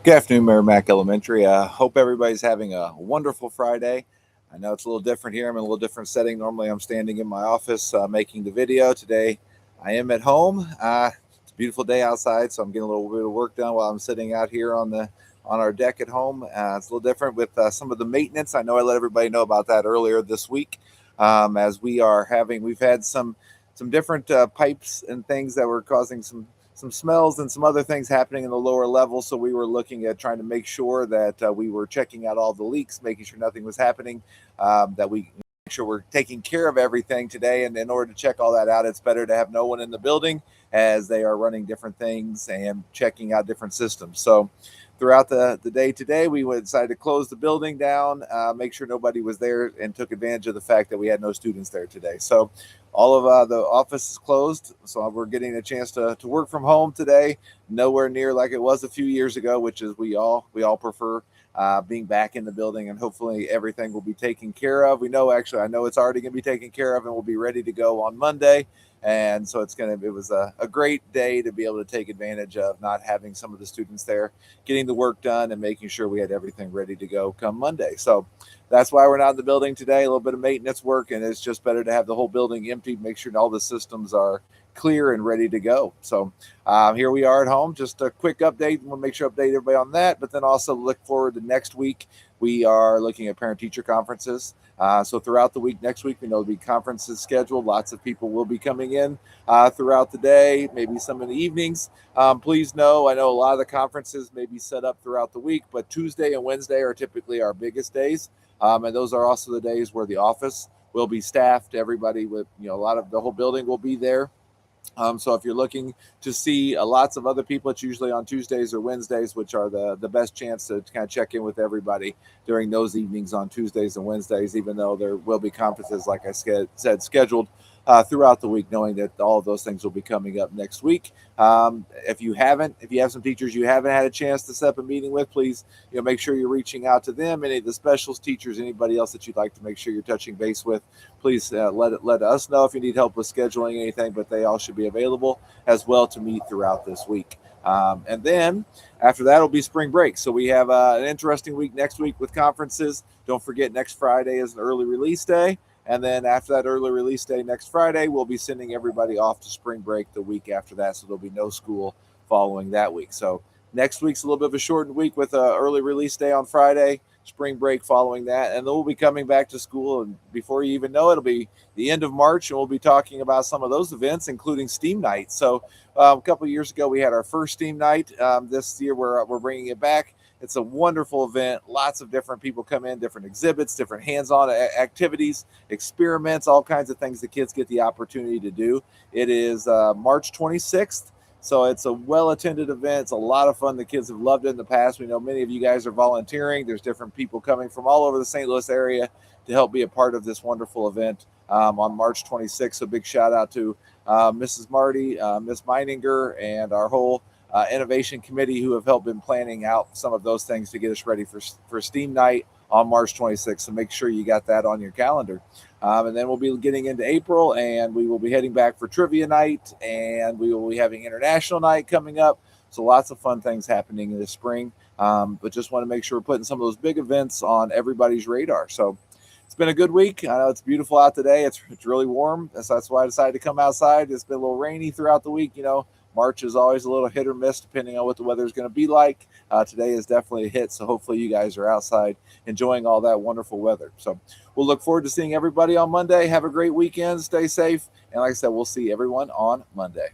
Good afternoon, Merrimack Elementary. Hope everybody's having a wonderful Friday. I know it's a little different here. I'm in a little different setting. Normally, I'm standing in my office making the video. Today, I am at home. It's a beautiful day outside, so I'm getting a little bit of work done while I'm sitting out here on our deck at home. It's a little different with some of the maintenance. I know I let everybody know about that earlier this week, as we've had some different pipes and things that were causing some smells and some other things happening in the lower level. So we were looking at trying to make sure that we were checking out all the leaks, making sure nothing was happening, that we make sure we're taking care of everything today. And in order to check all that out, it's better to have no one in the building as they are running different things and checking out different systems. So throughout the day today, we decided to close the building down, make sure nobody was there, and took advantage of the fact that we had no students there today. So all of the office is closed, so we're getting a chance to work from home today. Nowhere near like it was a few years ago, which is we all prefer being back in the building, and hopefully everything will be taken care of. I know it's already going to be taken care of, and we'll be ready to go on Monday. And so it was a great day to be able to take advantage of not having some of the students there, getting the work done and making sure we had everything ready to go come Monday. So that's why we're not in the building today. A little bit of maintenance work, and it's just better to have the whole building empty, make sure all the systems are clear and ready to go. So here we are at home. Just a quick update. We'll make sure to update everybody on that, but then also look forward to next week. We are looking at parent-teacher conferences. So throughout the week, next week, we know there'll be conferences scheduled. Lots of people will be coming in throughout the day, maybe some in the evenings. Please know, I know a lot of the conferences may be set up throughout the week, but Tuesday and Wednesday are typically our biggest days. And those are also the days where the office will be staffed. Everybody with, a lot of the whole building will be there. So if you're looking to see lots of other people, it's usually on Tuesdays or Wednesdays, which are the best chance to kind of check in with everybody during those evenings on Tuesdays and Wednesdays, even though there will be conferences, like I said, scheduled throughout the week, knowing that all of those things will be coming up next week. If you have some teachers you haven't had a chance to set up a meeting with, please, make sure you're reaching out to them. Any of the specials teachers, anybody else that you'd like to make sure you're touching base with, please let us know if you need help with scheduling anything, but they all should be available as well to meet throughout this week. And then after that will be spring break. So we have an interesting week next week with conferences. Don't forget, next Friday is an early release day. And then after that early release day next Friday, we'll be sending everybody off to spring break the week after that. So there'll be no school following that week. So next week's a little bit of a shortened week with an early release day on Friday, spring break following that. And then we'll be coming back to school. And before you even know it, it'll be the end of March. And we'll be talking about some of those events, including STEAM Night. So a couple of years ago, we had our first STEAM Night. This year, we're bringing it back. It's a wonderful event. Lots of different people come in, different exhibits, different hands-on activities, experiments, all kinds of things the kids get the opportunity to do. It is March 26th. So it's a well-attended event. It's a lot of fun. The kids have loved it in the past. We know many of you guys are volunteering. There's different people coming from all over the St. Louis area to help be a part of this wonderful event on March 26th. So big shout out to Mrs. Marty, Miss Meininger, and our whole innovation committee who have helped been planning out some of those things to get us ready for STEAM Night on March 26th. So make sure you got that on your calendar. And then we'll be getting into April, and we will be heading back for Trivia Night, and we will be having International Night coming up. So lots of fun things happening in the spring. But just want to make sure we're putting some of those big events on everybody's radar. So it's been a good week. I know it's beautiful out today. It's really warm. So that's why I decided to come outside. It's been a little rainy throughout the week. March is always a little hit or miss depending on what the weather is going to be like. Today is definitely a hit, so hopefully you guys are outside enjoying all that wonderful weather. So we'll look forward to seeing everybody on Monday. Have a great weekend. Stay safe. And like I said, we'll see everyone on Monday.